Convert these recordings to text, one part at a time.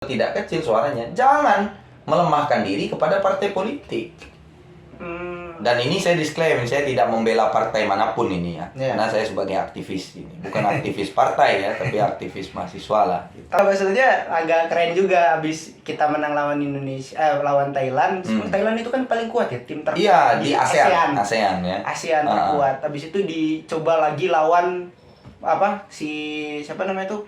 tidak kecil suaranya, jangan melemahkan diri kepada partai politik. Dan ini saya disclaimer, saya tidak membela partai manapun ini ya. Karena saya sebagai aktivis ini, bukan aktivis partai ya, tapi aktivis mahasiswa lah. Gitu. Maksudnya agak keren juga abis kita menang lawan Indonesia, lawan Thailand. Thailand itu kan paling kuat ya, tim terkuat. Iya, di ASEAN ya. ASEAN terkuat. Abis itu dicoba lagi lawan siapa namanya itu?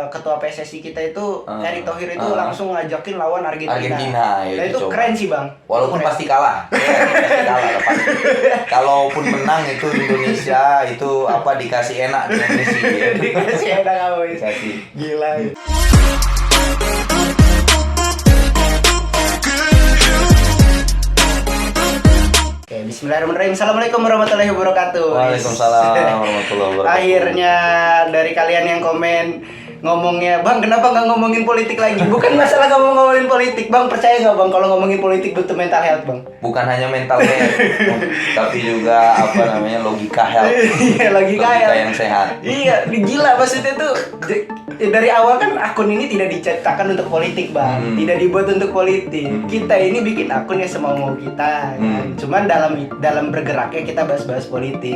Ketua PSSI kita itu Erick Thohir itu langsung ngajakin lawan Argentina. Ya, itu keren sih bang. Walaupun keren. pasti kalah. Pasti. Kalaupun menang itu Indonesia itu dikasih enak dengan Messi ya. Dikasih enak kamu. Dikasih. Gila. Oke, bismillahirrahmanirrahim. Assalamualaikum warahmatullahi wabarakatuh. Waalaikumsalam warahmatullahi wabarakatuh. Akhirnya dari kalian yang komen ngomongnya, Bang, kenapa nggak ngomongin politik lagi? Bukan masalah kamu ngomongin politik, Bang. Percaya nggak, Bang, kalau ngomongin politik butuh mental health, Bang? Bukan hanya mental health, tapi juga logika health. Iya, logika yang sehat. Iya, gila maksudnya tuh. Dari awal kan akun ini tidak diciptakan untuk politik, Bang. Tidak dibuat untuk politik. Kita ini bikin akun ya semau-mau kita, kan. Cuman dalam bergeraknya kita bahas-bahas politik.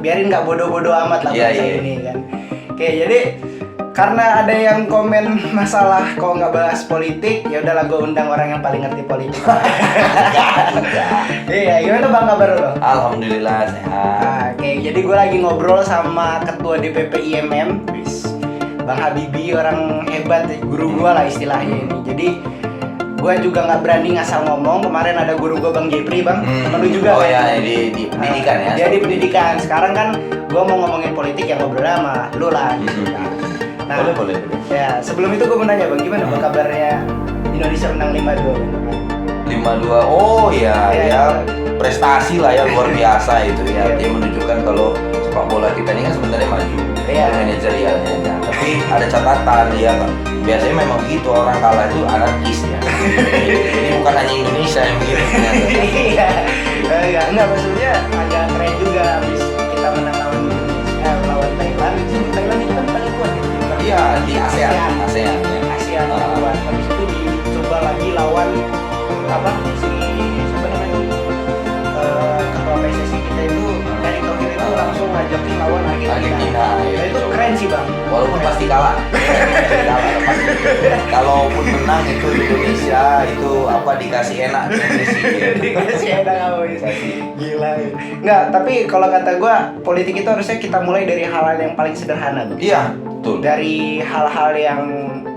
Biarin nggak bodoh-bodoh amat lah ini kan. Oke, jadi karena ada yang komen masalah kok nggak bahas politik, ya udahlah gue undang orang yang paling ngerti politik. Iya, gimana Bang kabar lo? Alhamdulillah sehat. Oke, jadi gue lagi ngobrol sama ketua DPP IMM, Bang Habibie, orang hebat, guru gue lah istilahnya ini. Jadi gue juga nggak berani ngasal ngomong. Kemarin ada guru gue Bang Jepri, Bang, temen lu juga. Oh ya, di pendidikan ya. Dia di pendidikan. Sekarang kan gue mau ngomongin politik yang ngobrol sama lu lah. Nah, boleh. Ya, sebelum itu gue mau nanya Bang, gimana Bang kabarnya Indonesia menang 5-2? 5-2, oh ya, prestasi lah ya, luar biasa itu ya. Dia menunjukkan kalau sepak bola kita ini kan sebenarnya maju, manajerialnya ya. Tapi ada catatan ya, biasanya memang begitu, orang kalah itu anarkis ya. Ini bukan hanya Indonesia yang begitu. Iya, enggak, maksudnya agak keren juga habis kita menang lawan Thailand. Thailand itu kan paling kuat ya. Iya, di ASEAN ya. ASEAN kuat. Habis itu dicoba lagi lawan siapa namanya ketua PSSI kita itu Erick Thohir itu langsung ngajakin lawan Argentina. Itu keren sih Bang. Walaupun pasti kalah. Pasti. Kalaupun menang itu Indonesia itu dikasih enak dengan Messi ya. Dikasih enak kamu. Gila. Enggak, tapi kalau kata gue politik itu harusnya kita mulai dari hal-hal yang paling sederhana, Bang. Iya, betul. Dari hal-hal yang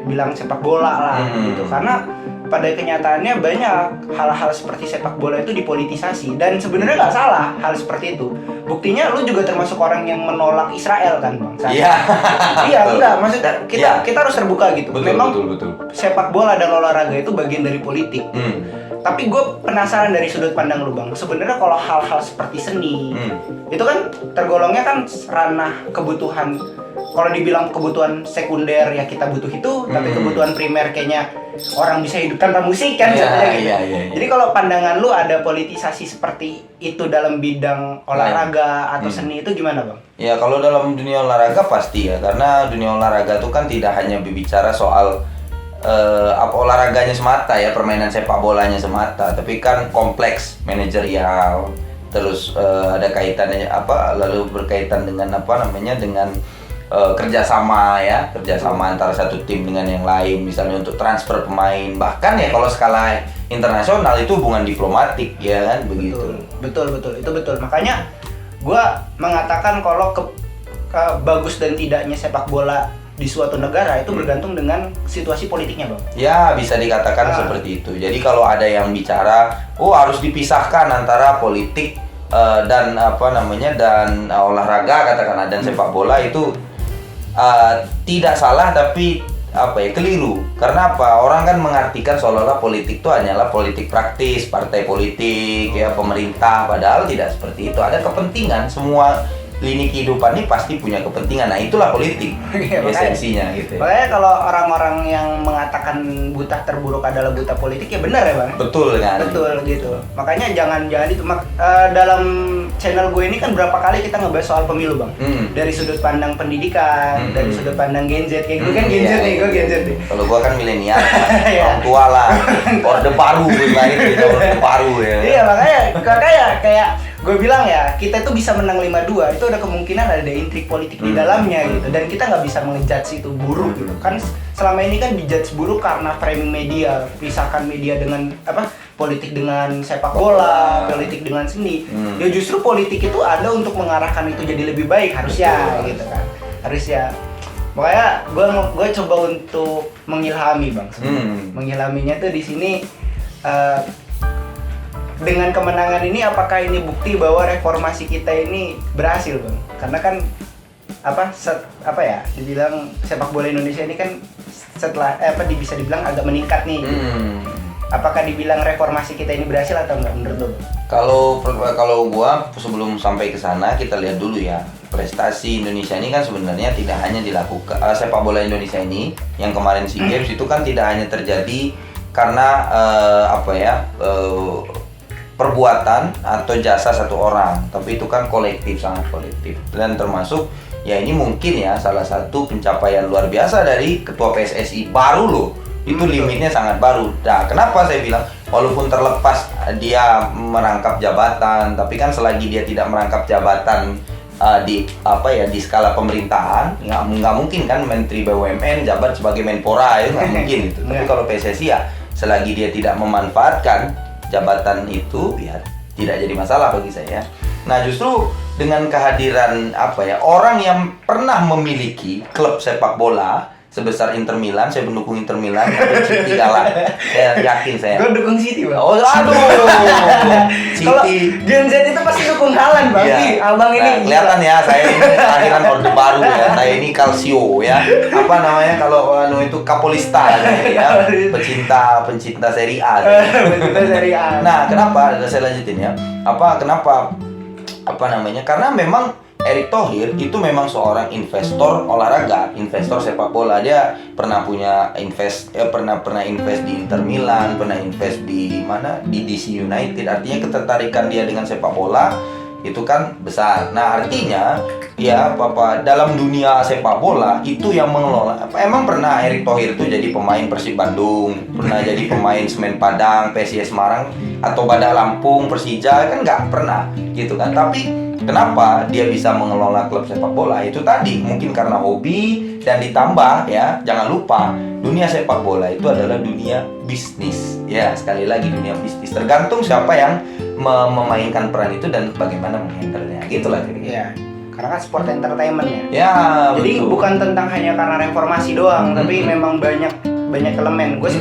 bilang sepak bola lah gitu. Karena pada kenyataannya banyak hal-hal seperti sepak bola itu dipolitisasi, dan sebenarnya nggak salah hal seperti itu. Buktinya lu juga termasuk orang yang menolak Israel kan, Bang? Iya. Iya, enggak, maksudnya kita harus terbuka gitu. Memang betul. Sepak bola dan olahraga itu bagian dari politik. Tapi gue penasaran dari sudut pandang lu, Bang. Sebenarnya kalau hal-hal seperti seni itu kan tergolongnya kan ranah kebutuhan. Kalau dibilang kebutuhan sekunder ya kita butuh itu, tapi kebutuhan primer kayaknya orang bisa hidup tanpa musik kan, gitu. Jadi kalau pandangan lu ada politisasi seperti itu dalam bidang olahraga atau seni itu gimana, Bang? Ya, kalau dalam dunia olahraga pasti ya, karena dunia olahraga itu kan tidak hanya berbicara soal olahraganya semata ya, permainan sepak bolanya semata, tapi kan kompleks manajerial, terus ada kaitannya lalu berkaitan dengan dengan kerjasama antara satu tim dengan yang lain, misalnya untuk transfer pemain, bahkan ya kalau skala internasional itu hubungan diplomatik ya kan, begitu. Betul, itu betul. Makanya gue mengatakan kalau bagus dan tidaknya sepak bola di suatu negara itu bergantung dengan situasi politiknya, Bang. Ya, bisa dikatakan seperti itu. Jadi kalau ada yang bicara, harus dipisahkan antara politik dan dan olahraga katakanlah, dan sepak bola itu tidak salah, tapi keliru. Karena orang kan mengartikan seolah-olah politik itu hanyalah politik praktis, partai politik ya, pemerintah, padahal tidak seperti itu. Ada kepentingan, semua lini kehidupan ini pasti punya kepentingan. Nah, itulah politik esensinya gitu. Makanya kalau orang-orang yang mengatakan buta terburuk adalah buta politik, ya benar ya, Bang? Betul kan? Betul gitu. Makanya jangan itu dalam channel gue ini kan berapa kali kita ngebahas soal pemilu bang. Dari sudut pandang pendidikan, dari sudut pandang Gen Z. Kayak gue kan Gen Z nih, gue Gen Z nih. Kalau gue kan milenial, orang tua lah, orde baru lahir di orde baru ya. Iya makanya kayak gue bilang ya, kita itu bisa menang 5-2 itu ada kemungkinan ada intrik politik di dalamnya gitu, dan kita nggak bisa ngejudge itu buruk gitu kan. Selama ini kan dijudge buruk karena framing media, pisahkan media dengan politik dengan sepak bola, politik dengan seni. Ya justru politik itu ada untuk mengarahkan itu jadi lebih baik harusnya gitu kan, harusnya. Makanya gue coba untuk mengilhami bang, mengilhaminya tuh di sini. Dengan kemenangan ini, apakah ini bukti bahwa reformasi kita ini berhasil bang? Karena kan dibilang sepak bola Indonesia ini kan setelah bisa dibilang agak meningkat nih. Apakah dibilang reformasi kita ini berhasil atau enggak menurut lo? Kalau gua sebelum sampai ke sana, kita lihat dulu ya, prestasi Indonesia ini kan sebenarnya tidak hanya dilakukan sepak bola Indonesia ini yang kemarin SEA Games itu kan tidak hanya terjadi karena perbuatan atau jasa satu orang, tapi itu kan kolektif, sangat kolektif, dan termasuk ya ini mungkin ya salah satu pencapaian luar biasa dari ketua PSSI baru loh, itu limitnya sangat baru. Nah, kenapa saya bilang walaupun terlepas dia merangkap jabatan, tapi kan selagi dia tidak merangkap jabatan di skala pemerintahan, nggak mungkin kan Menteri BUMN jabat sebagai Menpora, itu nggak mungkin itu. Tapi kalau PSSI ya selagi dia tidak memanfaatkan jabatan itu ya tidak jadi masalah bagi saya. Nah, justru dengan kehadiran orang yang pernah memiliki klub sepak bola sebesar Inter Milan, saya mendukung Inter Milan, tapi City kalah. Saya yakin saya. Gue dukung City bang. Oh, aduh. Kalau Gen Z itu pasti dukung Haaland bang. Iya. Abang ini kelihatan ya, saya ini kelahiran orde baru ya. Saya ini Calcio ya. Apa namanya kalau itu Capolista ya. Pencinta Serie A. Pencinta Serie A. Nah, kenapa? Saya lanjutin ya. Karena memang Erick Thohir itu memang seorang investor olahraga, investor sepak bola. Dia pernah pernah invest di Inter Milan, pernah invest di DC United. Artinya ketertarikan dia dengan sepak bola itu kan besar. Nah, artinya ya dalam dunia sepak bola itu yang mengelola. Emang pernah Erick Thohir itu jadi pemain Persib Bandung, pernah jadi pemain Semen Padang, PSIS Semarang, atau Badak Lampung, Persija, kan nggak pernah gitu kan. Tapi kenapa dia bisa mengelola klub sepak bola? Itu tadi mungkin karena hobi, dan ditambah ya, jangan lupa dunia sepak bola itu adalah dunia bisnis. Ya, sekali lagi dunia bisnis. Tergantung siapa yang memainkan peran itu dan bagaimana menghandle-nya. Gitulah kira-kira. Iya. Karena kan sport entertainment ya. Ya, jadi betul. bukan tentang hanya karena reformasi doang, tapi memang banyak elemen. Gue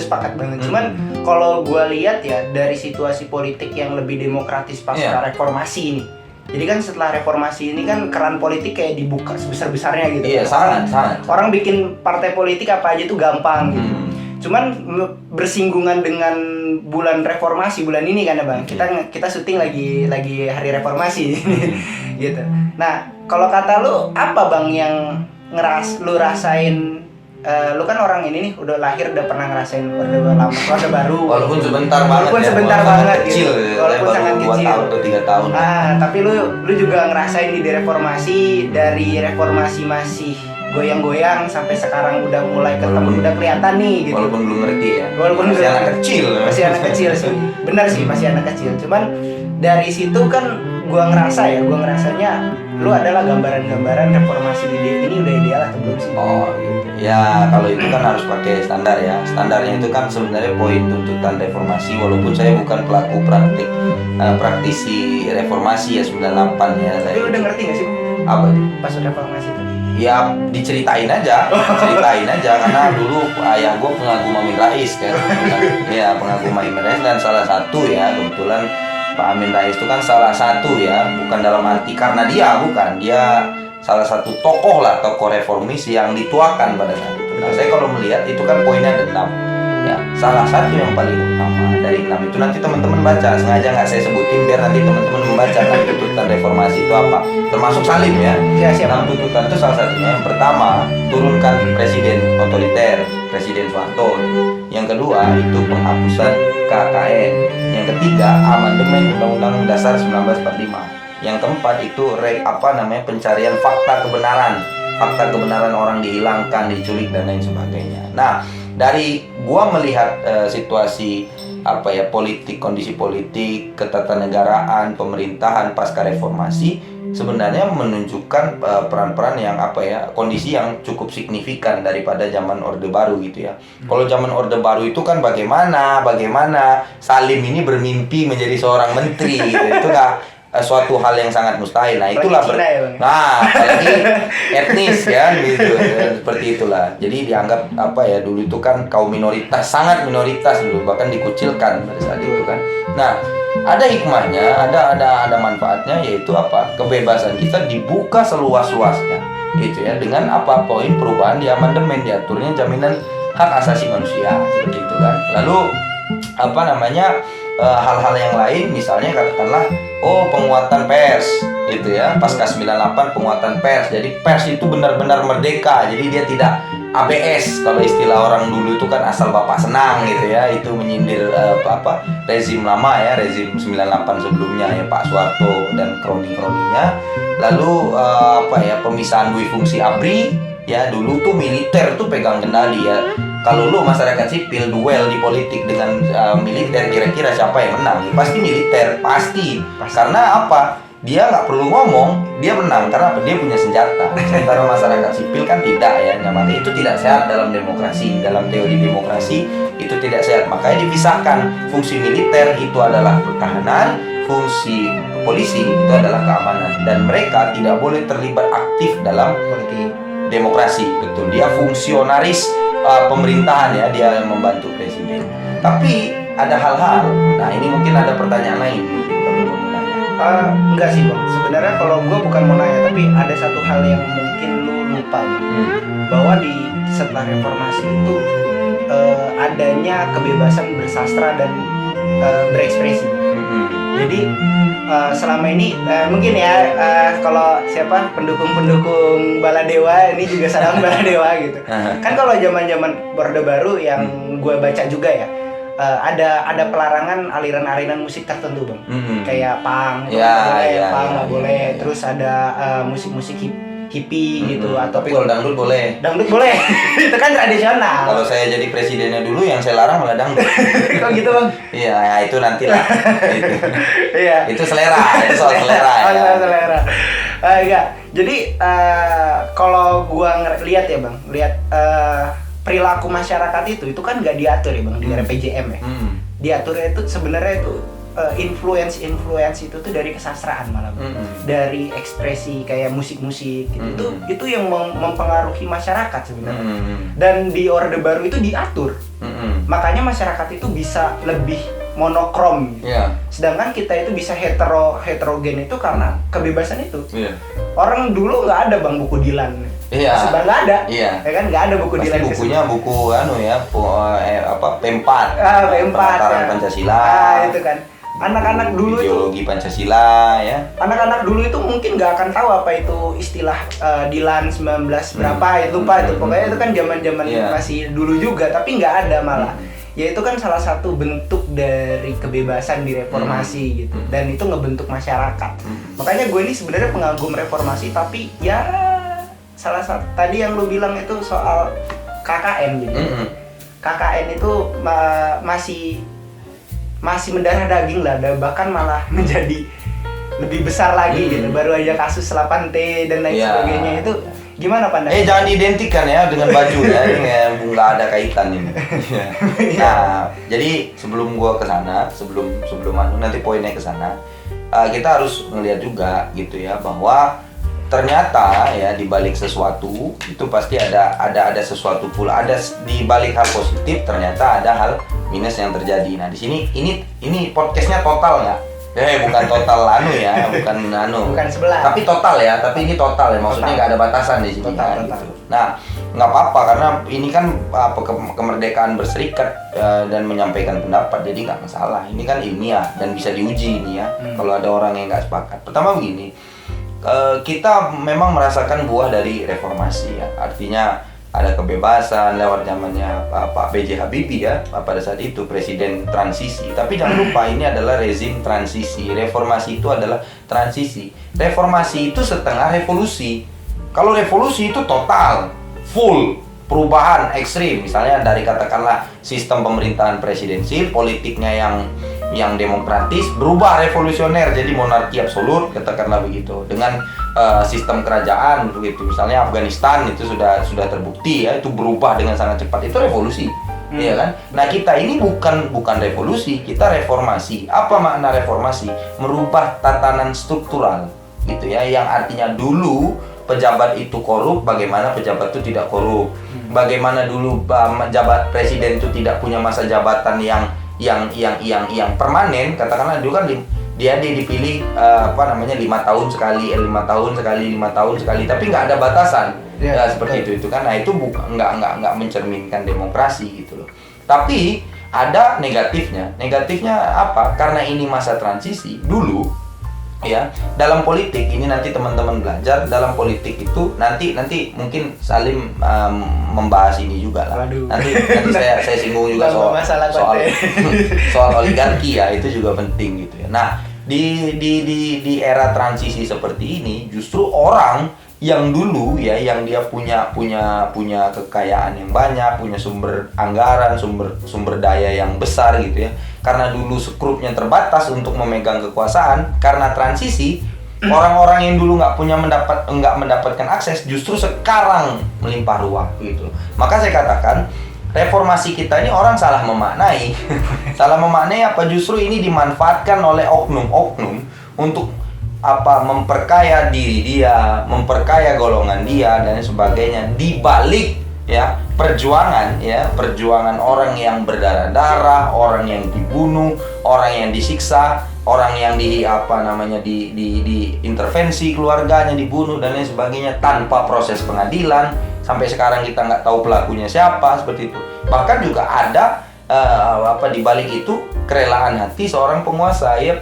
sepakat banget. Cuman kalau gue lihat ya dari situasi politik yang lebih demokratis pasca reformasi ini. Jadi kan setelah reformasi ini kan keran politik kayak dibuka sebesar-besarnya gitu. Iya, sangat. Orang bikin partai politik apa aja tuh gampang gitu. Cuman bersinggungan dengan bulan reformasi bulan ini kan ya bang. Kita syuting lagi hari reformasi gitu. Nah, kalau kata lu apa bang yang lu rasain? Lu kan orang ini nih udah lahir udah pernah ngerasain orde baru. Walaupun sebentar banget. Kecil, gitu. Walaupun sangat 2 kecil. tahun atau 3 tahun. Tapi lu juga ngerasain di reformasi, dari reformasi masih goyang-goyang sampai sekarang udah mulai ketemu, udah kelihatan nih gitu. Walaupun belum ngerti ya. Masih anak kecil. Masih anak kecil sih. Benar sih, masih anak kecil. Cuman dari situ kan gua ngerasanya lu adalah gambaran-gambaran reformasi ini udah ideal atau belum sih? Oh gitu. Ya kalau itu kan harus pakai standar ya. Standarnya itu kan sebenarnya poin tuntutan reformasi. Walaupun saya bukan pelaku praktisi reformasi ya 98 ya. Tapi lu udah ngerti nggak sih? Apa itu? Pas reformasi itu? Ya diceritain aja karena dulu ayah gue pengagum Amin Rais kan. Ya pengagum Amin Rais, dan salah satu ya kebetulan Pak Amin Rais itu kan salah satu ya, bukan dalam arti karena dia salah satu tokoh reformis yang dituakan pada saat itu. Nah, saya kalau melihat itu kan poinnya ada 6 ya, salah satu yang paling utama dari 6 itu nanti teman-teman baca, sengaja nggak saya sebutin biar nanti teman-teman membaca kan tuntutan reformasi itu apa, termasuk Salim ya. 6 tuntutan itu salah satunya yang pertama, turunkan presiden otoriter. Presiden Soeharto. Yang kedua itu penghapusan KKN. Yang ketiga amandemen Undang-Undang Dasar 1945. Yang keempat itu pencarian fakta kebenaran orang dihilangkan, diculik dan lain sebagainya. Nah, dari gua melihat situasi politik, kondisi politik, ketatanegaraan, pemerintahan pasca reformasi sebenarnya menunjukkan peran-peran yang kondisi yang cukup signifikan daripada zaman Orde Baru gitu ya. Kalau zaman Orde Baru itu kan bagaimana Salim ini bermimpi menjadi seorang menteri gitu. Itu suatu hal yang sangat mustahil. Nah, itulah apalagi etnis kan gitu. Seperti itulah. Jadi dianggap dulu itu kan kaum minoritas, sangat minoritas dulu, bahkan dikucilkan pada saat itu kan. Nah, ada hikmahnya, ada manfaatnya, yaitu kebebasan kita dibuka seluas-luasnya gitu ya, dengan poin perubahan di amandemen, diaturnya jaminan hak asasi manusia seperti itu kan. Lalu hal-hal yang lain, misalnya katakanlah penguatan pers gitu ya, pasca 98 penguatan pers. Jadi pers itu benar-benar merdeka, jadi dia tidak ABS kalau istilah orang dulu itu kan, asal bapak senang gitu ya. Itu menyindir rezim lama ya, rezim 98 sebelumnya ya, Pak Soeharto dan kroni-kroninya. Lalu pemisahan dui fungsi ABRI ya, dulu tuh militer tuh pegang kendali ya. Kalau lu masyarakat sipil duel di politik dengan militer, kira-kira siapa yang menang? Ya, pasti militer, pasti. Karena dia nggak perlu ngomong, dia menang karena dia punya senjata. Sementara masyarakat sipil kan tidak ya. Nah, maka itu tidak sehat dalam demokrasi. Dalam teori demokrasi itu tidak sehat. Makanya dipisahkan. Fungsi militer itu adalah pertahanan, fungsi polisi itu adalah keamanan. Dan mereka tidak boleh terlibat aktif dalam politik demokrasi. Betul. Dia fungsionaris pemerintahan ya, dia yang membantu presiden. Tapi ada hal-hal. Nah, ini mungkin ada pertanyaan lain. Enggak sih bang, sebenarnya kalau gue bukan mau nanya, tapi ada satu hal yang mungkin lu lupa bahwa setelah reformasi itu adanya kebebasan bersastra dan berekspresi. Jadi selama ini mungkin ya kalau pendukung Baladewa ini juga salam Baladewa gitu. Kan kalau zaman Orde Baru yang gue baca juga ya, ada pelarangan aliran-aliran musik tertentu bang, kayak punk, nggak boleh. Terus ada musik-musik hippie gitu, atau tapi kalau dangdut boleh. Dangdut boleh. Itu kan tradisional. Kalau saya jadi presidennya dulu, yang saya larang malah dangdut. Kok gitu bang? Iya, ya, itu nantilah. Iya. Itu selera, itu soal selera. Selera. Enggak. Jadi kalau gua lihat ya bang, perilaku masyarakat itu kan nggak diatur ya bang di RPJM ya. Diaturnya itu sebenarnya itu influence itu tuh dari kesastraan malah dari ekspresi kayak musik-musik gitu. Itu yang mempengaruhi masyarakat sebenarnya. Dan di Orde Baru itu diatur. Makanya masyarakat itu bisa lebih monokrom gitu. Sedangkan kita itu bisa heterogen itu karena kebebasan itu. Orang dulu nggak ada bang buku Dylan. Sebenarnya nggak ada. Ya kan nggak ada buku Dylan. Bukunya buku P4. Penataran Pancasila. Itu kan. Anak-anak dulu ideologi Pancasila ya. Anak-anak dulu itu mungkin nggak akan tahu apa itu istilah Dylan 19 berapa ya, lupa itu. Pokoknya itu kan zaman-zaman masih dulu juga, tapi nggak ada malah. Ya itu kan salah satu bentuk dari kebebasan di reformasi gitu. Dan itu ngebentuk masyarakat. Makanya gue ini sebenarnya pengagum reformasi, tapi ya salah satu tadi yang lu bilang itu soal KKN gitu. KKN itu masih mendarah daging lah, bahkan malah menjadi lebih besar lagi gitu. Baru aja kasus 8T dan lain sebagainya itu gimana pandangan? Jangan diidentikan ya dengan baju ya, ini nggak ada kaitan ini. Nah, jadi sebelum gua kesana, sebelum nanti poinnya kesana, kita harus melihat juga gitu ya, bahwa ternyata ya di balik sesuatu itu pasti ada sesuatu pula, ada di balik hal positif ternyata ada hal minus yang terjadi. Nah, di sini ini podcastnya total nggak? Bukan total bukan sebelah. Tapi total ya, tapi ini total ya, maksudnya nggak ada batasan di sini total. Gitu. Nah, nggak apa-apa karena ini kan kemerdekaan berserikat dan menyampaikan pendapat, jadi nggak masalah. Ini kan ilmiah dan bisa diuji ini ya. Kalau ada orang yang nggak sepakat. Pertama begini, kita memang merasakan buah dari reformasi ya, artinya ada kebebasan lewat zamannya Pak B.J. Habibie ya, pada saat itu presiden transisi. Tapi jangan lupa ini adalah rezim transisi. Reformasi itu adalah transisi. Reformasi itu setengah revolusi. Kalau revolusi itu total, full, perubahan ekstrim. Misalnya dari katakanlah sistem pemerintahan presidensil, politiknya yang demokratis, berubah revolusioner jadi monarki absolut, katakanlah begitu, dengan sistem kerajaan begitu. Misalnya Afghanistan itu sudah terbukti ya, itu berubah dengan sangat cepat, itu revolusi. Iya kan? Nah, kita ini bukan revolusi, kita reformasi. Apa makna reformasi? Merubah tatanan struktural gitu ya, yang artinya dulu pejabat itu korup, bagaimana pejabat itu tidak korup. Bagaimana dulu jabat presiden itu tidak punya masa jabatan yang permanen, katakanlah dulu kan dia dipilih 5 tahun sekali, 5 tahun sekali, tapi nggak ada batasan. Ya, seperti itu kan. Nah, itu nggak mencerminkan demokrasi gitu loh. Tapi ada negatifnya. Negatifnya apa? Karena ini masa transisi dulu ya, dalam politik ini nanti teman-teman belajar dalam politik itu nanti mungkin Salim membahas ini juga lah. Nanti saya singgung juga soal oligarki ya, itu juga penting gitu ya. Nah, di era transisi seperti ini justru orang yang dulu ya, yang dia punya kekayaan yang banyak, punya sumber anggaran, sumber daya yang besar gitu ya. Karena dulu skrupnya terbatas untuk memegang kekuasaan, karena transisi orang-orang yang dulu nggak mendapatkan akses justru sekarang melimpah ruah gitu. Maka saya katakan reformasi kita ini orang salah memaknai. Salah memaknai apa? Justru ini dimanfaatkan oleh oknum-oknum untuk memperkaya diri dia, memperkaya golongan dia dan sebagainya, di balik ya perjuangan orang yang berdarah-darah, orang yang dibunuh, orang yang disiksa, orang yang diintervensi keluarganya, dibunuh dan lain sebagainya tanpa proses pengadilan. Sampai sekarang kita nggak tahu pelakunya siapa, seperti itu. Bahkan juga ada di balik itu kerelaan hati seorang penguasa ya.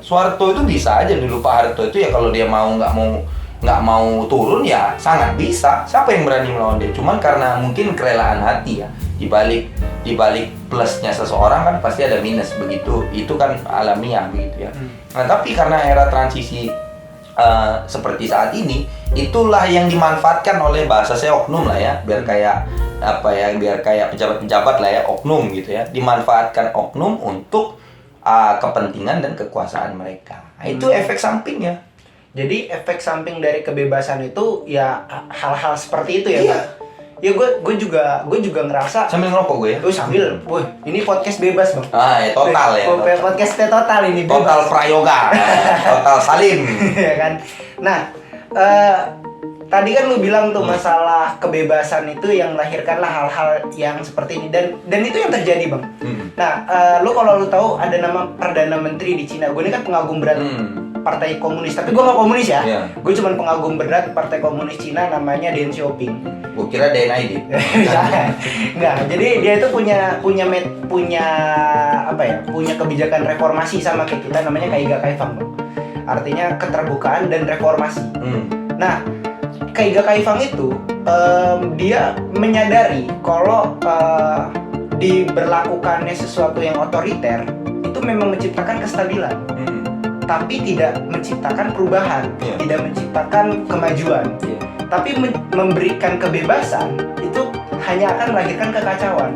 Soeharto itu bisa aja dulu, Pak Harto itu ya, kalau dia nggak mau turun ya sangat bisa. Siapa yang berani melawan dia? Cuman karena mungkin kerelaan hati ya. Di balik plusnya seseorang kan pasti ada minus begitu. Itu kan alamiah begitu ya. Nah, tapi karena era transisi seperti saat ini, itulah yang dimanfaatkan oleh bahasa saya oknum lah ya, biar kayak pejabat-pejabat lah ya, oknum gitu ya. Dimanfaatkan oknum untuk kepentingan dan kekuasaan mereka. Nah, itu efek sampingnya. Jadi efek samping dari kebebasan itu ya hal-hal seperti itu ya, iya. Pak. Ya gue juga ngerasa Sambil ngerokok gue ya. Sambil, ini podcast bebas, Bang. Ya total ya. Podcastnya total ini bebas. Total prayoga. Total Salim. Ya kan. Nah, tadi kan lu bilang tuh masalah kebebasan itu yang melahirkanlah hal-hal yang seperti ini, dan itu yang terjadi, Bang. Nah, kalau lu tahu ada nama Perdana Menteri di Cina. Gue ini kan pengagum berat Partai Komunis, tapi gue gak komunis ya. Gue cuma pengagum berat Partai Komunis Cina, namanya Deng Xiaoping. Gue kira DNID. Enggak, jadi dia itu punya kebijakan reformasi sama kayak kita, namanya Kaiga Kaifang, Bang. Artinya keterbukaan dan reformasi. Nah, Kaiga Kaifang itu dia menyadari kalau diberlakukannya sesuatu yang otoriter itu memang menciptakan kestabilan, tapi tidak menciptakan perubahan, tidak menciptakan kemajuan. Tapi memberikan kebebasan itu hanya akan melahirkan kekacauan.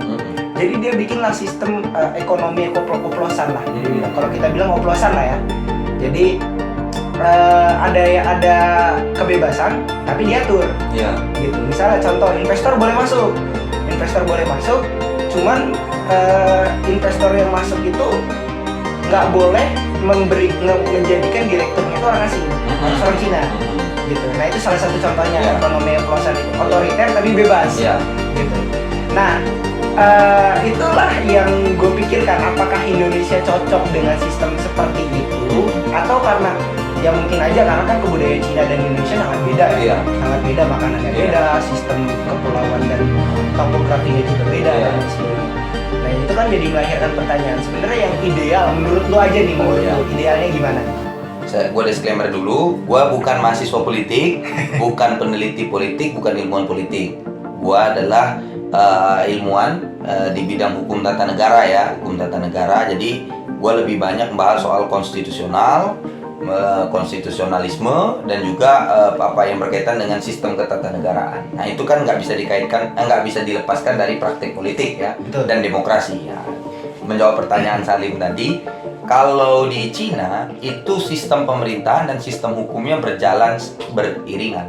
Jadi dia bikinlah sistem ekonomi oplosan lah. Kalau kita bilang oplosan lah ya. Jadi ada kebebasan tapi diatur. Gitu. Misalnya contoh, investor boleh masuk, cuman investor yang masuk itu nggak boleh menjadikan direkturnya itu orang asing, harus orang Cina. Gitu. Nah, itu salah satu contohnya ekonomi oplosan itu, otoriter tapi bebas. Gitu. Nah, itulah yang gue pikirkan, apakah Indonesia cocok dengan sistem seperti itu, atau karena ya mungkin aja karena kan kebudayaan Cina dan Indonesia sangat beda ya. Sangat beda, makanannya beda, sistem kepulauan dan topografinya juga beda dan sebagainya. Nah, itu kan jadi melahirkan pertanyaan, sebenarnya yang ideal menurut lu aja nih, menurut lu idealnya gimana? Gue disclaimer dulu, gue bukan mahasiswa politik, bukan peneliti politik, bukan ilmuwan politik. Gua adalah ilmuwan di bidang hukum tata negara ya, hukum tata negara. Jadi gua lebih banyak membahas soal konstitusionalisme dan juga apa yang berkaitan dengan sistem ketatanegaraan. Nah itu kan nggak bisa dikaitkan, nggak bisa dilepaskan dari praktik politik ya. Betul. Dan demokrasi ya. Menjawab pertanyaan Salim tadi, kalau di Cina itu sistem pemerintahan dan sistem hukumnya berjalan beriringan.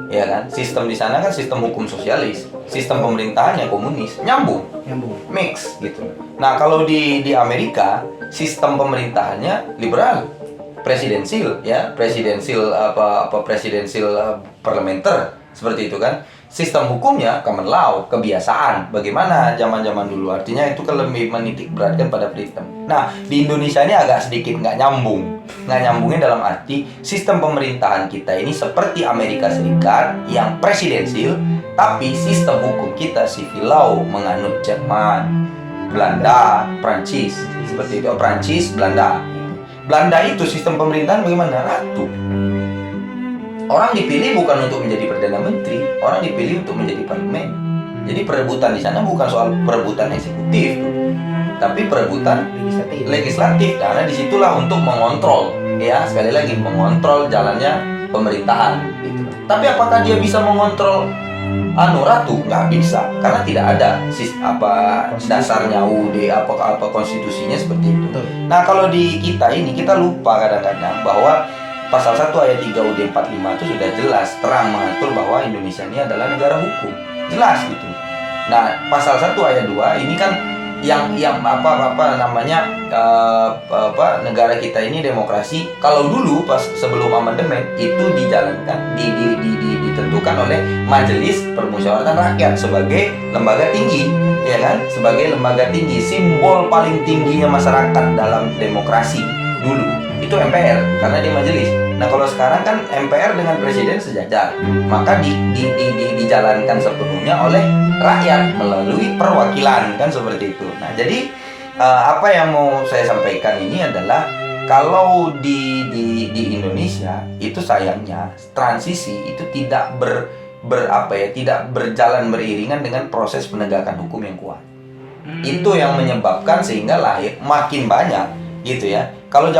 Ya kan? Sistem di sana kan sistem hukum sosialis, sistem pemerintahannya komunis, nyambung, mix gitu. Nah, kalau di Amerika sistem pemerintahannya liberal, presidensil ya, presidensil parlementer seperti itu kan. Sistem hukumnya common law, kebiasaan, bagaimana zaman-zaman dulu. Artinya itu kan lebih menitik beratkan pada sistem. Nah, di Indonesia ini agak sedikit nggak nyambung. Nggak nyambungnya dalam arti sistem pemerintahan kita ini seperti Amerika Serikat yang presidensil, tapi sistem hukum kita civil law menganut Jerman, Belanda, Prancis. Seperti itu, Prancis, Belanda. Belanda itu sistem pemerintahan bagaimana? Ratu. Orang dipilih bukan untuk menjadi Perdana Menteri, orang dipilih untuk menjadi parlemen. Jadi perebutan di sana bukan soal perebutan eksekutif, tapi perebutan legislatif. Karena disitulah untuk mengontrol, ya sekali lagi mengontrol jalannya pemerintahan. Gitu. Tapi apakah dia bisa mengontrol ratu? Nggak bisa, karena tidak ada dasarnya UUD apa konstitusinya seperti itu. Nah kalau di kita ini kita lupa kadang-kadang bahwa Pasal 1 ayat 3 UUD 45 itu sudah jelas terang mengatur bahwa Indonesia ini adalah negara hukum. Jelas gitu. Nah, pasal 1 ayat 2 ini kan yang negara kita ini demokrasi. Kalau dulu pas sebelum amandemen itu dijalankan ditentukan oleh Majelis Permusyawaratan Rakyat sebagai lembaga tinggi, ya kan? Sebagai lembaga tinggi, simbol paling tingginya masyarakat dalam demokrasi dulu. Itu MPR karena dia majelis. Nah kalau sekarang kan MPR dengan presiden sejajar, maka dijalankan sepenuhnya oleh rakyat melalui perwakilan kan seperti itu. Nah jadi apa yang mau saya sampaikan ini adalah kalau di Indonesia itu sayangnya transisi itu tidak tidak berjalan beriringan dengan proses penegakan hukum yang kuat. Itu yang menyebabkan sehingga lahir makin banyak gitu ya. Kalau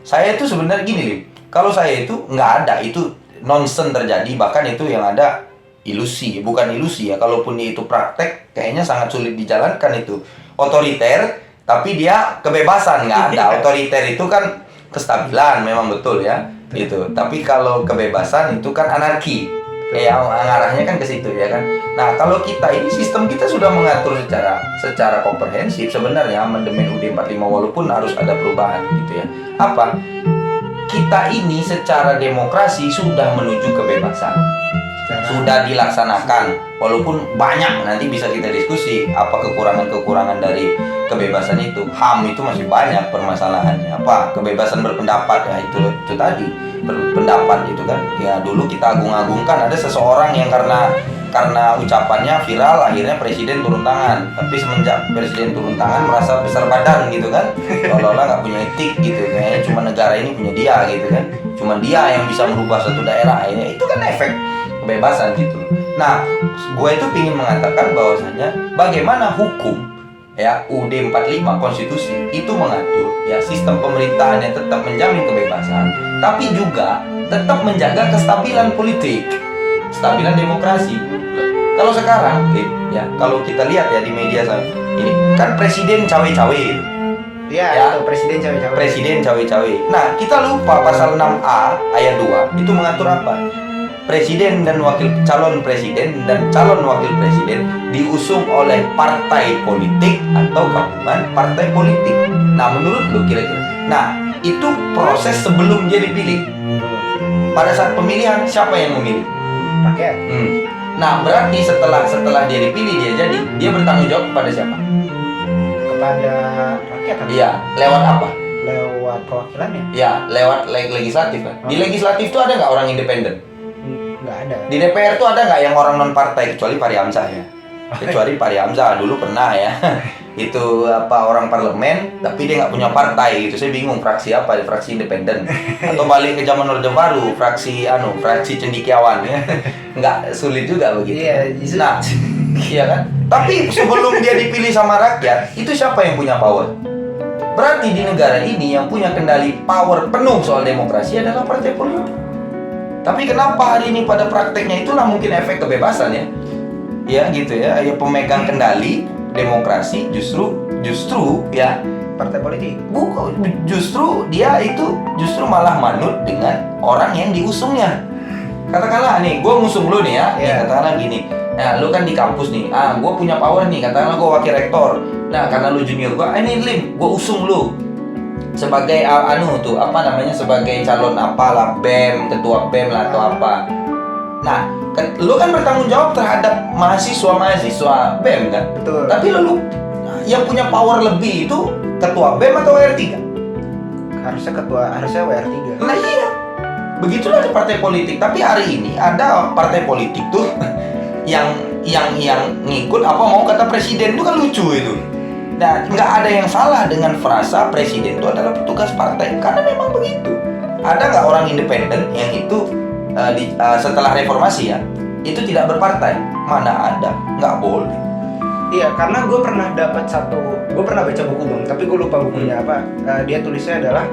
saya itu sebenarnya gini Lim, kalau saya itu nggak ada, itu nonsen terjadi, bahkan itu yang ada ilusi, bukan ilusi ya, kalaupun itu praktek kayaknya sangat sulit dijalankan itu. Otoriter, tapi dia kebebasan nggak ada. Otoriter itu kan kestabilan, memang betul ya, gitu. Tapi kalau kebebasan itu kan anarki, yang arahnya kan ke situ ya kan. Nah kalau kita ini sistem kita sudah mengatur secara komprehensif sebenarnya amandemen UUD 45 walaupun harus ada perubahan gitu ya. Apa? Kita ini secara demokrasi sudah menuju kebebasan. Sudah dilaksanakan walaupun banyak, nanti bisa kita diskusi apa kekurangan-kekurangan dari kebebasan itu. HAM itu masih banyak permasalahannya. Apa? Kebebasan berpendapat ya itu tadi. Berpendapat itu kan. Ya dulu kita agung-agungkan ada seseorang yang karena ucapannya viral akhirnya presiden turun tangan. Tapi semenjak presiden turun tangan merasa besar badan gitu kan, seolah-olah nggak punya etik gitu, kayaknya cuma negara ini punya dia gitu kan, cuma dia yang bisa merubah satu daerah. Ya, itu kan efek kebebasan gitu. Nah gue itu ingin mengatakan bahwasanya bagaimana hukum ya UUD 45 konstitusi itu mengatur ya sistem pemerintahan yang tetap menjamin kebebasan tapi juga tetap menjaga kestabilan politik, kestabilan demokrasi. Kalau sekarang, ya kalau kita lihat ya di media ini kan presiden cawe-cawe. Iya, ya, itu presiden cawe-cawe. Presiden cawe-cawe. Nah, kita lupa pasal 6A ayat 2 itu mengatur apa? Presiden dan calon presiden dan calon wakil presiden diusung oleh partai politik atau gabungan partai politik. Nah, menurut lu kira-kira. Nah, itu proses sebelum dia dipilih. Pada saat pemilihan siapa yang memilih? Rakyat. Nah, berarti setelah dia dipilih dia bertanggung jawab kepada siapa? Kepada rakyat. Iya, lewat apa? Lewat perwakilannya. Iya, lewat legislatif kan. Di legislatif itu ada nggak orang independen? Nggak ada. Di DPR tuh ada nggak yang orang non partai kecuali Fahri Hamzah ya? Kecuali Fahri Hamzah dulu pernah ya. Itu orang parlemen tapi dia nggak punya partai gitu. Saya bingung fraksi apa, fraksi independen atau balik ke zaman Orde Baru, fraksi cendekiawan ya. Nggak sulit juga begitu. Nah, iya kan? Tapi sebelum dia dipilih sama rakyat, itu siapa yang punya power? Berarti di negara ini yang punya kendali power penuh soal demokrasi adalah partai politik. Tapi kenapa hari ini pada prakteknya itulah mungkin efek kebebasan ya? Ya gitu ya, pemegang kendali demokrasi justru ya partai politik. Justru dia itu malah manut dengan orang yang diusungnya. Katakanlah nih, gue ngusung lu nih ya. Nih, katakanlah gini. Nah, lu kan di kampus nih. Gue punya power nih. Katakanlah gue wakil rektor. Nah, karena lu junior gue, ini Lim, gue usung lu sebagai sebagai calon apalah, BEM, ketua BEM lah atau apa. Nah, lu kan bertanggung jawab terhadap mahasiswa BEM kan? Betul. Tapi lu yang punya power lebih itu ketua BEM atau WR3? Harusnya WR3. Nah iya, begitulah di partai politik. Tapi hari ini ada partai politik tuh yang ngikut apa mau kata presiden, itu kan lucu itu. Nah, nggak ada yang salah dengan frasa presiden itu adalah petugas partai, karena memang begitu. Ada nggak orang independen yang itu setelah reformasi ya, itu tidak berpartai? Mana ada, nggak boleh. Iya, karena gue pernah baca buku Bang, tapi gue lupa bukunya apa. Dia tulisnya adalah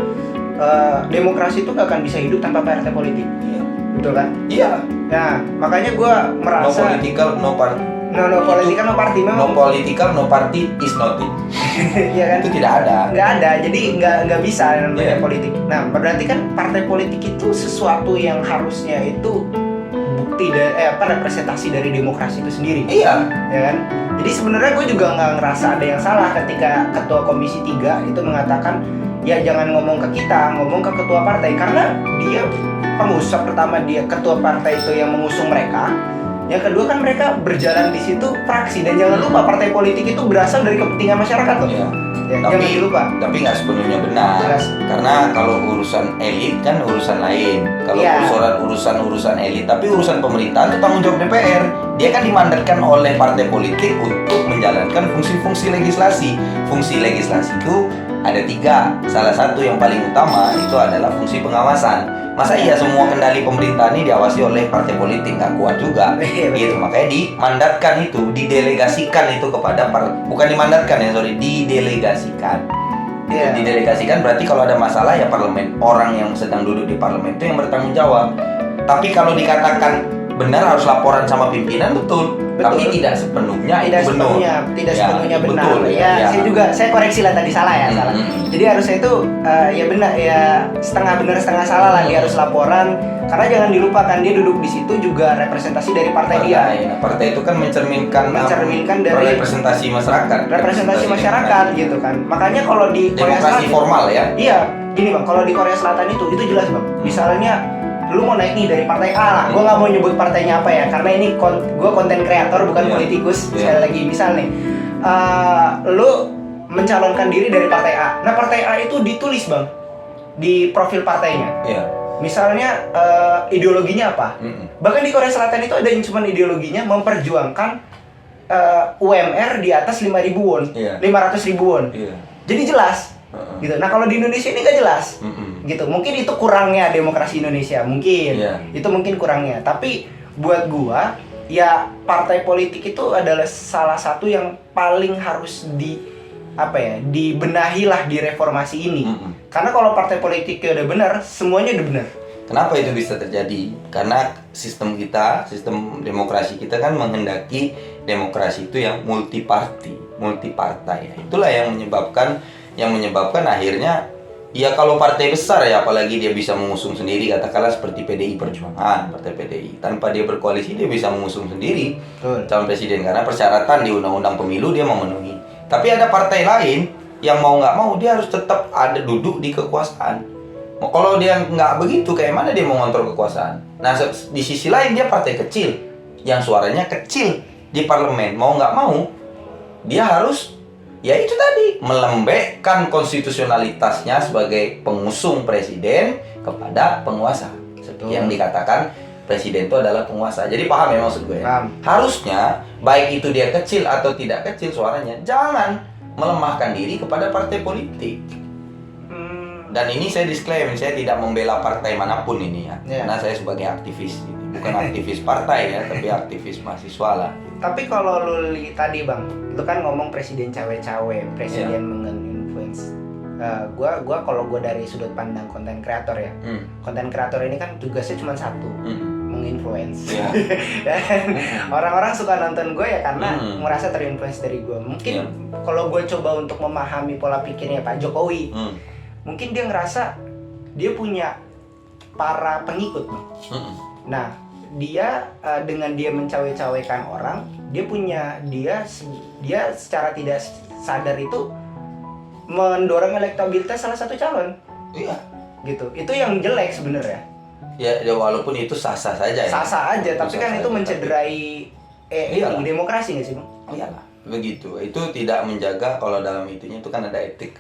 demokrasi itu gak akan bisa hidup tanpa partai politik. Iya. Betul kan? Iya. Nah, makanya gue merasa No political, no party. No political, no party memang. No political, no party is nothing. Iya kan? Itu tidak ada. Nggak ada, jadi nggak bisa namanya Yeah. politik. Nah, berarti kan partai politik itu sesuatu yang harusnya itu bukti dari representasi dari demokrasi itu sendiri. Iya. Ya kan? Jadi sebenarnya gue juga nggak ngerasa ada yang salah ketika ketua komisi 3 itu mengatakan ya jangan ngomong ke kita, ngomong ke ketua partai, karena dia pengusung. Pertama dia ketua partai itu yang mengusung mereka. Yang kedua kan mereka berjalan di situ fraksi, dan jangan lupa partai politik itu berasal dari kepentingan masyarakat loh. Iya. Ya, jangan dilupa. Tapi nggak sepenuhnya benar. Jelas. Karena kalau urusan elit kan urusan lain. Kalau Iya. urusan elit, tapi urusan pemerintahan itu tanggung jawab DPR. Dia kan dimandatkan oleh partai politik untuk menjalankan fungsi-fungsi legislasi. Fungsi legislasi itu ada 3. Salah satu yang paling utama itu adalah fungsi pengawasan. Masa iya semua kendali pemerintahan ini diawasi oleh partai politik? Nggak kuat juga. Gitu, makanya dimandatkan itu, didelegasikan itu kepada bukan dimandatkan ya, didelegasikan. Iya. Didelegasikan berarti kalau ada masalah ya parlemen, orang yang sedang duduk di parlemen itu yang bertanggung jawab. Tapi kalau dikatakan benar harus laporan sama pimpinan, betul. Tapi tidak sepenuhnya tidak itu benar. tidak Ya, sepenuhnya benar. betul, Ya, saya koreksi lah tadi salah ya, salah. Jadi harusnya itu ya benar, ya setengah benar setengah salah lah, dia harus laporan, karena jangan dilupakan dia duduk di situ juga representasi dari partai dia. Nah, partai itu kan mencerminkan dari representasi masyarakat. Representasi masyarakat gitu kan. Makanya kalau di Korea demokrasi Selatan formal ya. Iya, gini Bang, kalau di Korea Selatan itu jelas Bang. Misalnya lu mau naik nih dari partai A lah, gue nggak mau nyebut partainya apa ya, karena ini gue konten kreator bukan politikus. Sekali lagi misal nih, lu mencalonkan diri dari partai A. Nah partai A itu ditulis Bang di profil partainya. Iya. Misalnya ideologinya apa. Bahkan di Korea Selatan itu ada yang cuma ideologinya memperjuangkan UMR di atas 5.000 won, 500.000 won. Jadi jelas. Gitu. Nah kalau di Indonesia ini nggak jelas, gitu. Mungkin itu kurangnya demokrasi Indonesia, mungkin itu mungkin kurangnya. Tapi buat gua, ya partai politik itu adalah salah satu yang paling harus dibenahi lah di reformasi ini. Karena kalau partai politiknya udah benar, semuanya udah benar. Kenapa itu bisa terjadi? Karena sistem demokrasi kita kan menghendaki demokrasi itu yang multipartai. Itulah yang menyebabkan akhirnya ya kalau partai besar ya, apalagi dia bisa mengusung sendiri, katakanlah seperti PDI Perjuangan, partai PDI, tanpa dia berkoalisi dia bisa mengusung sendiri calon presiden karena persyaratan di undang-undang pemilu dia memenuhi. Tapi ada partai lain yang mau nggak mau dia harus tetap ada duduk di kekuasaan. Kalau dia nggak begitu, kayak mana dia mau ngontrol kekuasaan? Nah, di sisi lain dia partai kecil yang suaranya kecil di parlemen, mau nggak mau dia harus ya itu tadi, melembekkan konstitusionalitasnya sebagai pengusung presiden kepada penguasa. Seperti yang dikatakan presiden itu adalah penguasa. Jadi paham ya maksud gue ya? Paham. Harusnya baik itu dia kecil atau tidak kecil suaranya, jangan melemahkan diri kepada partai politik. Dan ini saya disclaim, saya tidak membela partai manapun ini ya. Karena saya sebagai aktivis ini. Bukan aktivis partai ya, tapi aktivis mahasiswa lah. Tapi kalau lu tadi Bang, lu kan ngomong presiden cawe-cawe, presiden menginfluence. Gua kalau gua dari sudut pandang konten kreator ya. Konten kreator ini kan tugasnya cuma satu, menginfluence. Dan orang-orang suka nonton gue ya karena merasa terinfluence dari gue. Mungkin kalau gue coba untuk memahami pola pikirnya Pak Jokowi, mungkin dia ngerasa dia punya para pengikut. Nah, dia dengan dia mencawe-cawekan orang, dia secara tidak sadar itu mendorong elektabilitas salah satu calon. Iya. Gitu. Itu yang jelek sebenarnya. Ya walaupun itu sah-sah saja ya. Sah-sah aja, tapi kan itu mencederai demokrasi nggak sih, Bang? Iyalah, begitu. Itu tidak menjaga, kalau dalam itunya itu kan ada etik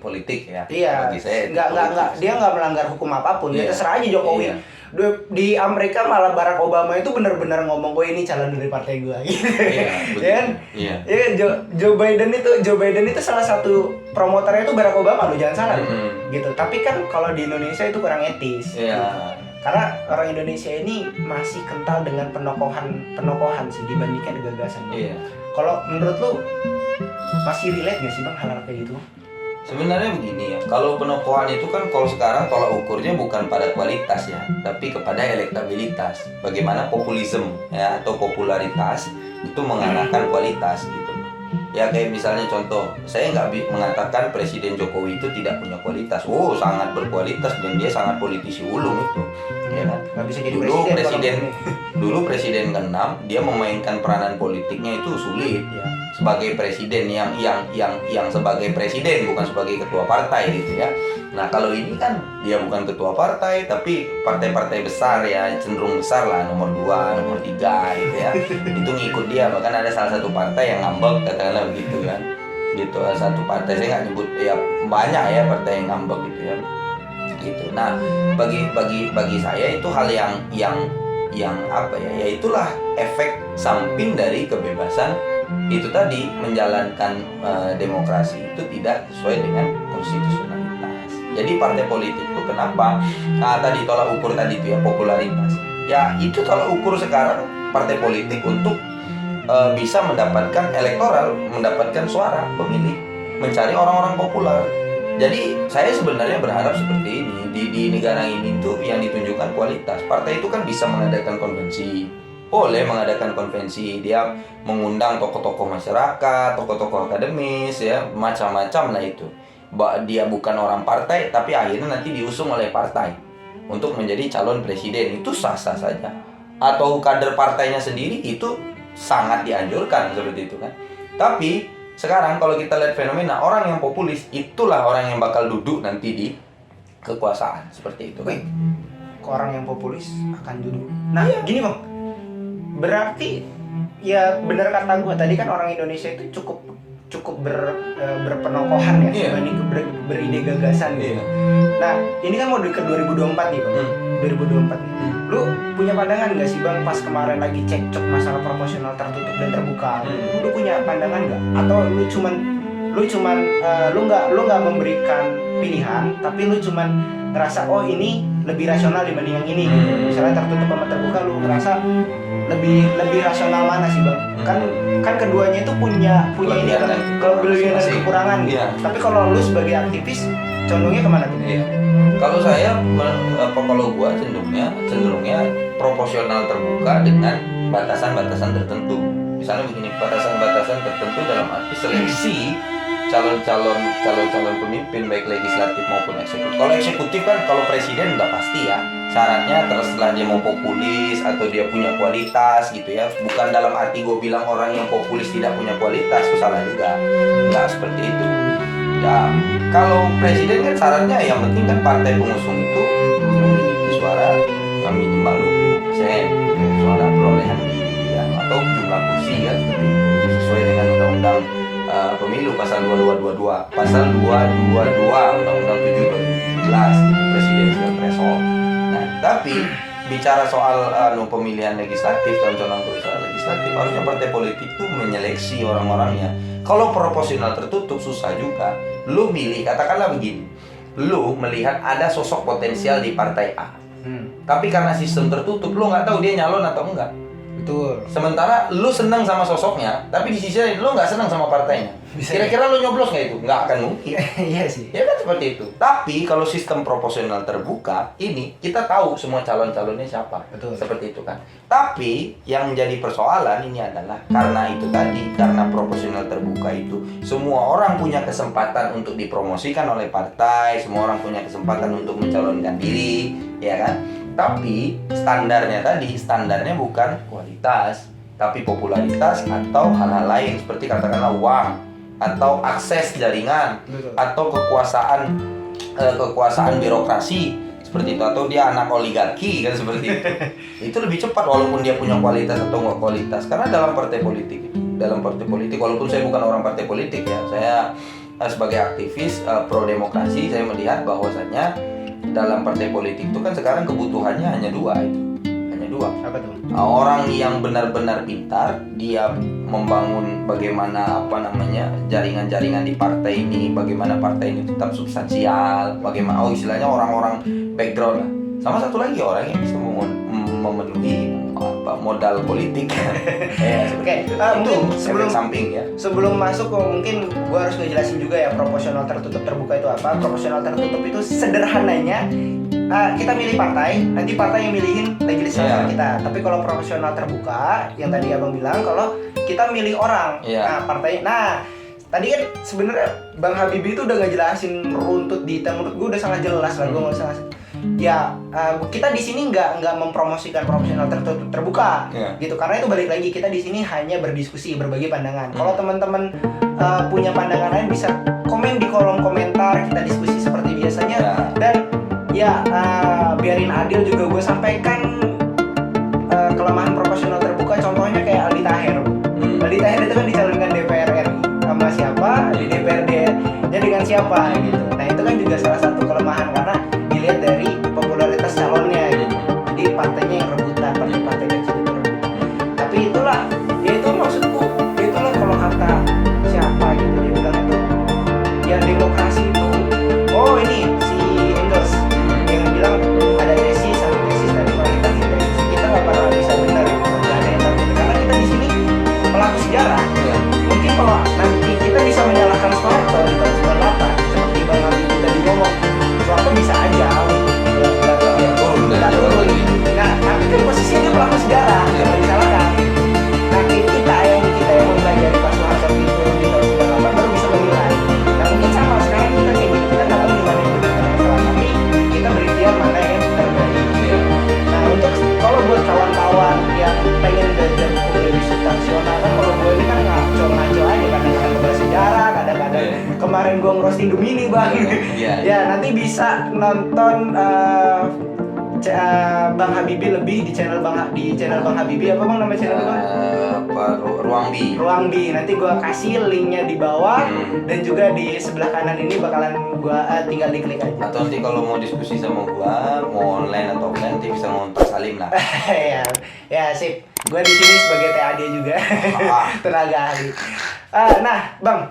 politik ya. Iya. Bagi saya Nggak, dia nggak melanggar hukum apapun. Iya. Ya terserah aja Jokowi. Iya. Di Amerika malah Barack Obama itu benar-benar ngomong gue ini calon dari partai gue gitu. Iya, Ya kan? Iya. Ya kan, Joe Biden itu salah satu promotornya itu Barack Obama loh, jangan salah. Gitu. Tapi kan kalau di Indonesia itu kurang etis. Iya. Karena orang Indonesia ini masih kental dengan penokohan sih dibandingkan gagasan. Iya. Kalau menurut lu masih relate gak sih Bang hal-hal kayak gitu? Sebenarnya begini ya, kalau penokohan itu kan kalau sekarang tolak ukurnya bukan pada kualitas ya, tapi kepada elektabilitas. Bagaimana populisme ya atau popularitas itu mengalahkan kualitas gitu. Ya kayak misalnya contoh, saya nggak mengatakan Presiden Jokowi itu tidak punya kualitas. Oh, sangat berkualitas dan dia sangat politisi ulung itu. Ya kan? Nggak bisa jadi Dulu presiden ke-6 dia memainkan peranan politiknya itu sulit ya. Sebagai presiden yang sebagai presiden bukan sebagai ketua partai gitu ya. Nah, kalau ini kan dia bukan ketua partai tapi partai-partai besar ya, cenderung besar lah, nomor 2, nomor 3 gitu ya. Itu ngikut dia, bahkan ada salah satu partai yang ngambek katakanlah begitu kan. Gitu, satu partai saya nggak nyebut ya, banyak ya partai yang ngambek gitu ya. Gitu. Nah, bagi saya itu hal yang apa ya? Ya itulah efek samping dari kebebasan itu tadi, menjalankan demokrasi itu tidak sesuai dengan konstitusionalitas. Jadi partai politik itu kenapa? Nah, tadi tolak ukur tadi itu ya popularitas. Ya itu tolak ukur sekarang partai politik untuk bisa mendapatkan elektoral, mendapatkan suara pemilih, mencari orang-orang populer. Jadi saya sebenarnya berharap seperti ini di negara ini tuh yang ditunjukkan kualitas. Partai itu kan bisa mengadakan konvensi. Boleh mengadakan konvensi, dia mengundang tokoh-tokoh masyarakat, tokoh-tokoh akademis ya, macam-macam lah itu. Dia bukan orang partai tapi akhirnya nanti diusung oleh partai untuk menjadi calon presiden, itu sah-sah saja. Atau kader partainya sendiri itu sangat dianjurkan seperti itu kan. Tapi sekarang kalau kita lihat fenomena orang yang populis, itulah orang yang bakal duduk nanti di kekuasaan seperti itu kan. Orang yang populis akan duduk. Nah, gini Bang. Berarti ya benar kata gue tadi kan orang Indonesia itu cukup berpenokohan ya dibanding beride gagasan gitu. Nah, ini kan mau ke 2024 nih Bang. 2024 nih. Lu punya pandangan nggak sih Bang pas kemarin lagi cekcok masalah proporsional tertutup dan terbuka? Lu punya pandangan nggak? Atau lu nggak memberikan pilihan, tapi lu cuman ngerasa oh ini lebih rasional dibanding yang ini. Misalnya tertutup sama terbuka, lu ngerasa lebih rasional mana sih Bang? Kan keduanya itu punya ini kan kelebihan dan kekurangan gitu. Tapi kalau lu sebagai aktivis condongnya kemana tuh? Iya. Kalau saya kalau gua cenderungnya proporsional terbuka dengan batasan-batasan tertentu. Misalnya begini, batasan-batasan tertentu dalam arti seleksi calon pemimpin baik legislatif maupun eksekutif. Kalau eksekutif kan kalau presiden udah pasti ya, syaratnya terserah dia mau populis atau dia punya kualitas gitu ya. Bukan dalam arti gue bilang orang yang populis tidak punya kualitas, itu salah juga. Nggak seperti itu. Ya kalau presiden kan syaratnya yang penting kan partai pengusung itu memiliki suara minimal 20% suara perolehan ya, atau jumlah kursi ya seperti itu, sesuai dengan undang-undang pemilu pasal 2222, pasal 222 undang-undang 7 2017 presiden sudah threshold. Nah, tapi bicara soal pemilihan legislatif dan calon anggota legislatif, harusnya partai politik tuh menyeleksi orang-orangnya. Kalau proporsional tertutup susah juga. Lu milih, katakanlah begini, lu melihat ada sosok potensial di partai A, tapi karena sistem tertutup lu nggak tahu dia nyalon atau enggak. Betul. Sementara lu senang sama sosoknya, tapi di sisi lain lu nggak senang sama partainya. Kira-kira lu nyoblos nggak itu? Nggak akan mungkin. Iya sih. Ya kan seperti itu. Tapi kalau sistem proporsional terbuka, ini kita tahu semua calon-calonnya siapa. Betul. Seperti itu kan. Tapi yang menjadi persoalan ini adalah karena itu tadi, karena proporsional terbuka itu, semua orang punya kesempatan untuk dipromosikan oleh partai, semua orang punya kesempatan untuk mencalonkan diri, ya kan? Tapi standarnya bukan kualitas, tapi popularitas atau hal-hal lain seperti katakanlah uang atau akses jaringan. Betul. Atau kekuasaan birokrasi seperti itu, atau dia anak oligarki kan seperti itu. Itu lebih cepat walaupun dia punya kualitas atau nggak kualitas, karena dalam partai politik walaupun saya bukan orang partai politik ya, saya sebagai aktivis pro demokrasi, saya melihat bahwasannya dalam partai politik itu kan sekarang kebutuhannya hanya dua. Apa tuh? Orang yang benar-benar pintar, dia membangun bagaimana jaringan-jaringan di partai ini, bagaimana partai ini tetap substansial, bagaimana istilahnya orang-orang background lah. Sama satu lagi orang yang bisa memenuhi modal politik. Oke, itu mungkin efek samping ya. Sebelum masuk, mungkin gua harus ngejelasin juga ya proporsional tertutup terbuka itu apa. Proporsional tertutup itu sederhananya kita milih partai, nanti partai yang milihin legislator kita. Tapi kalau proporsional terbuka, yang tadi abang bilang, kalau kita milih orang, partai. Nah, tadi kan sebenarnya Bang Habibie itu udah ngejelasin runtut detail, menurut gue udah sangat jelas lah. Gue nggak usah ngasih. Ya, kita di sini nggak mempromosikan proporsional tertutup terbuka, gitu. Karena itu balik lagi, kita di sini hanya berdiskusi, berbagi pandangan. Kalau teman-teman punya pandangan lain, bisa komen di kolom komentar, kita diskusi seperti biasanya. Dan ya, biarin adil juga gue sampaikan kelemahan proporsional terbuka. Contohnya kayak Aldi Taher. Aldi Taher itu kan dicalonkan DPR RI sama siapa, di DPRD-nya dengan siapa gitu. Nah, itu kan juga salah satu kelemahan karena dilihat dari popularitas calonnya gitu. Jadi partainya yang rebutan, partai-partai kecil itu rebutan. Tapi itulah, ya itu maksudku, itulah kalau kata siapa gitu, dia bilang itu ya demokrasi itu, oh ini si Engels yang bilang ada tesis, dan kualitas tesis. Kita nggak pernah bisa benar gitu, nggak ada yang tahu gitu. Karena kita di sini pelaku sejarah. Mungkin kalau nanti kita bisa menyalahkan Soeharto di tahun 98 seperti Bang Habibie tadi ngomong, Soeharto bisa aja turun. Nah, tapi kan posisinya dia pelaku sejarah, jangan disalahkan. Nah, kita yang mempelajari Pak Soeharto itu di tahun 98 baru bisa menilai. Nah, mungkin sama sekarang kita kayak gitu, kita nggak tahu di mana yang benar dan salah, tapi kita berikhtiar mana yang terbaik. Nah, untuk kalau buat kawan-kawan yang pengen belajar hukum lebih substansional, kan kalau gue ini kan ngaco aja, kadang-kadang ngebahas sejarah, kadang-kadang kemarin gue ngerosting Gemini Bang. Ya, nanti bisa nonton Bang Habibie lebih di channel Bang Habibie, apa Bang nama channel Bang? Ruang B. Nanti gua kasih linknya di bawah dan juga di sebelah kanan ini bakalan gua tinggal diklik aja. Atau nanti kalau mau diskusi sama gua, mau online atau offline, nanti bisa ngontak Salim lah. ya sip. Gua di sini sebagai TAD juga. Tenaga ahli. Nah, Bang,